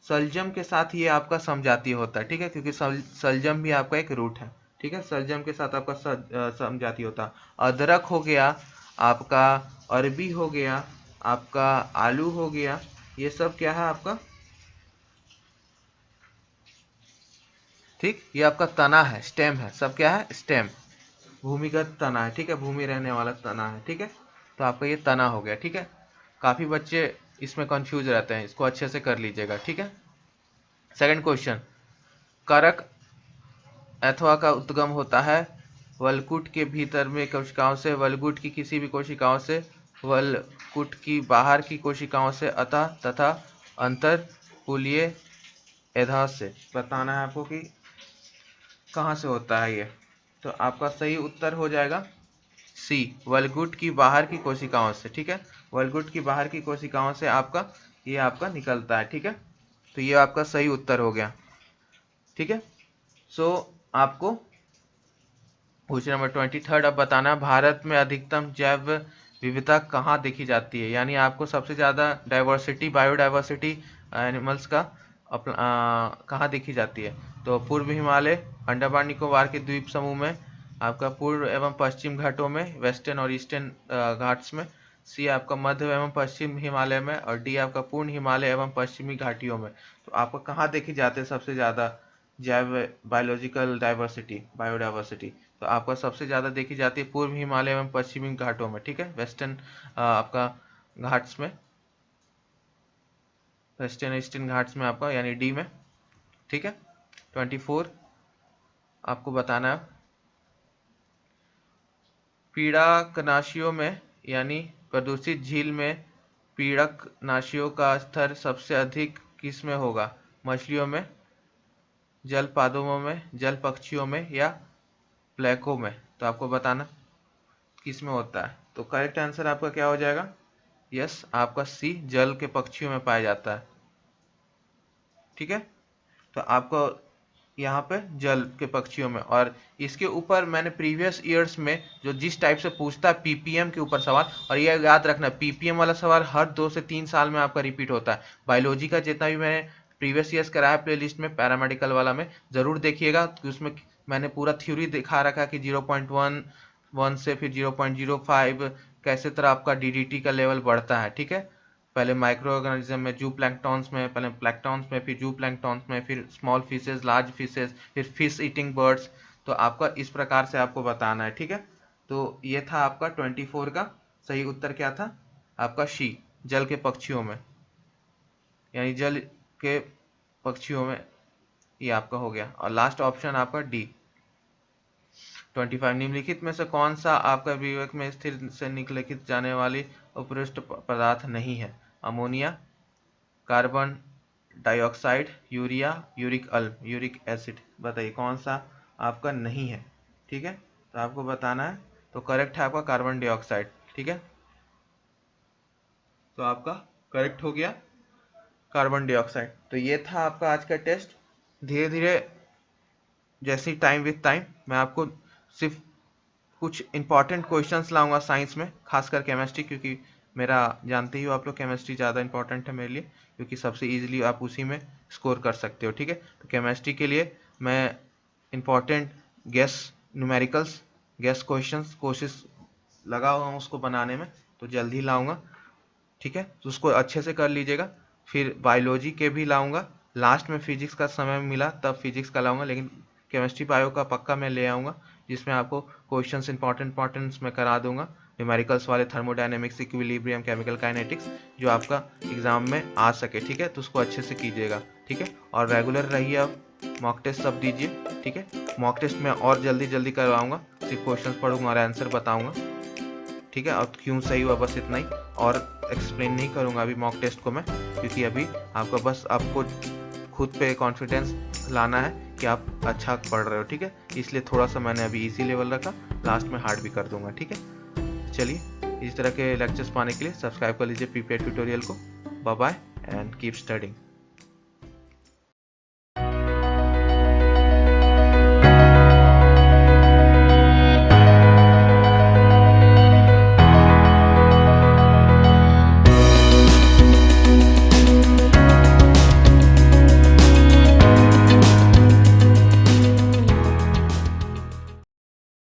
सलजम के साथ ये आपका समजातीय होता है, ठीक है, क्योंकि सलजम भी आपका एक रूट है, ठीक है। सलजम के साथ आपका समजातीय होता है। अदरक हो गया आपका, अरबी हो गया आपका, आलू हो गया, ये सब क्या है आपका, ठीक, ये आपका तना है, स्टेम है, सब क्या है, स्टेम, भूमिगत तना है, ठीक है, भूमि रहने वाला तना है, ठीक है। तो आपका ये तना हो गया, ठीक है। काफी बच्चे इसमें कंफ्यूज रहते हैं, इसको अच्छे से कर लीजिएगा, ठीक है। सेकंड क्वेश्चन, करक अथवा का उद्गम होता है वलकुट के भीतर में कोशिकाओं से, वलकुट की किसी भी कोशिकाओं से, वलकुट की बाहर की कोशिकाओं से, अतः तथा अंतरकुलीय एधा से। बताना है आपको कि कहाँ से होता है ये। तो आपका सही उत्तर हो जाएगा सी, वलगुट की बाहर की कोशिकाओं से, ठीक है। वलगुट की बाहर की कोशिकाओं से आपका ये आपका निकलता है, ठीक है। तो ये आपका सही उत्तर हो गया, ठीक है। सो आपको क्वेश्चन नंबर 23 अब बताना, भारत में अधिकतम जैव विविधता कहाँ देखी जाती है, यानी आपको सबसे ज्यादा डाइवर्सिटी, बायोडाइवर्सिटी एनिमल्स का कहाँ देखी जाती है। तो पूर्व हिमालय, अंडमान निकोबार के द्वीप समूह में, आपका पूर्व एवं पश्चिम घाटों में, वेस्टर्न और ईस्टर्न घाट्स में, सी आपका मध्य एवं पश्चिम हिमालय में, और डी आपका पूर्ण हिमालय एवं पश्चिमी घाटियों में। तो आपको कहाँ देखी जाती है सबसे ज्यादा जैव बायोलॉजिकल डाइवर्सिटी, बायोडाइवर्सिटी। तो आपका सबसे ज्यादा देखी जाती है पूर्व हिमालय एवं पश्चिमी घाटों में, ठीक है, वेस्टर्न आपका घाट्स में, वेस्टर्न ईस्टर्न घाट्स में आपका, यानी डी में, ठीक है। 24 आपको बताना है, पीड़कनाशियों में यानी प्रदूषित झील में पीड़कनाशियों का स्तर सबसे अधिक किस में होगा, मछलियों में, जल पादपों में, जल पक्षियों में या प्लेको में? तो आपको बताना किस में होता है। तो करेक्ट आंसर आपका क्या हो जाएगा? यस, आपका सी, जल के पक्षियों में पाया जाता है। ठीक है, तो आपको यहाँ पे जल के पक्षियों में, और इसके ऊपर मैंने प्रीवियस ईयर्स में जो जिस टाइप से पूछता है पीपीएम के ऊपर सवाल, और ये याद रखना पीपीएम वाला सवाल हर 2 से 3 साल में आपका रिपीट होता है। बायोलॉजी का जितना भी मैंने प्रीवियस ईयर्स कराया प्लेलिस्ट में, पैरामेडिकल वाला में जरूर देखिएगा, उसमें मैंने पूरा थ्योरी दिखा रखा कि 0.1 से फिर 0.05 कैसे तरह आपका डीडीटी का लेवल बढ़ता है। ठीक है, पहले माइक्रो ऑर्गेनिज्म में, जू प्लैंक्टॉन्स में, पहले प्लैंक्टॉन्स में, फिर जू प्लैंक्टॉन्स में, फिर स्मॉल फिशेज, लार्ज फिशेज, फिर फिश ईटिंग बर्ड्स। तो आपका इस प्रकार से आपको बताना है। ठीक है, तो ये था आपका 24 का सही उत्तर। क्या था आपका? शी, जल के पक्षियों में, यानी जल के पक्षियों में, ये आपका हो गया। और लास्ट ऑप्शन आपका डी 25। निम्नलिखित में से कौन सा आपका विवेक में स्थिर से निम्नलिखित जाने वाली उपरिष्ट पदार्थ नहीं है? Ammonia, carbon dioxide, urea, uric अम्ल, यूरिक एसिड। बताइए कौन सा आपका नहीं है। ठीक है, तो आपको बताना है। तो करेक्ट है आपका कार्बन डाइऑक्साइड। ठीक है, तो आपका करेक्ट हो गया कार्बन डाइऑक्साइड। तो ये था आपका आज का टेस्ट। धीरे धीरे जैसे टाइम विथ टाइम मैं आपको सिर्फ कुछ इंपॉर्टेंट क्वेश्चंस लाऊंगा साइंस में, खासकर केमिस्ट्री, क्योंकि मेरा जानते ही हो आप लोग केमिस्ट्री ज़्यादा इंपॉर्टेंट है मेरे लिए, क्योंकि सबसे इजीली आप उसी में स्कोर कर सकते हो। ठीक है, तो केमिस्ट्री के लिए मैं important gas numericals, gas questions कोशिश लगा हुआ हूँ उसको बनाने में, तो जल्दी लाऊंगा। ठीक है, तो उसको अच्छे से कर लीजिएगा। फिर बायोलॉजी के भी लाऊंगा, लास्ट में फिजिक्स का समय मिला तब फिजिक्स का लाऊंगा, लेकिन केमिस्ट्री बायो का पक्का मैं ले आऊँगा, जिसमें आपको क्वेश्चंस इंपॉर्टेंट मैं करा दूंगा, न्यूमेरिकल्स वाले, थर्मोडायनेमिक्स, इक्विलिब्रियम, केमिकल काइनेटिक्स, जो आपका एग्जाम में आ सके। ठीक है, तो उसको अच्छे से कीजिएगा। ठीक है, और रेगुलर रहिए, आप मॉक टेस्ट सब दीजिए। ठीक है, मॉक टेस्ट में और जल्दी जल्दी करवाऊंगा, सिर्फ क्वेश्चंस पढ़ूंगा और आंसर बताऊंगा। ठीक है, और क्यों सही हुआ बस इतना ही, और एक्सप्लेन नहीं करूंगा अभी मॉक टेस्ट को मैं, क्योंकि अभी आपका बस आपको खुद पे कॉन्फिडेंस लाना है कि आप अच्छा पढ़ रहे हो। ठीक है, इसलिए थोड़ा सा मैंने अभी इजी लेवल रखा, लास्ट में हार्ड भी कर दूंगा। ठीक है, चलिए इस तरह के लेक्चर्स पाने के लिए सब्सक्राइब कर लीजिए पीपीआई ट्यूटोरियल को। Bye bye and keep studying.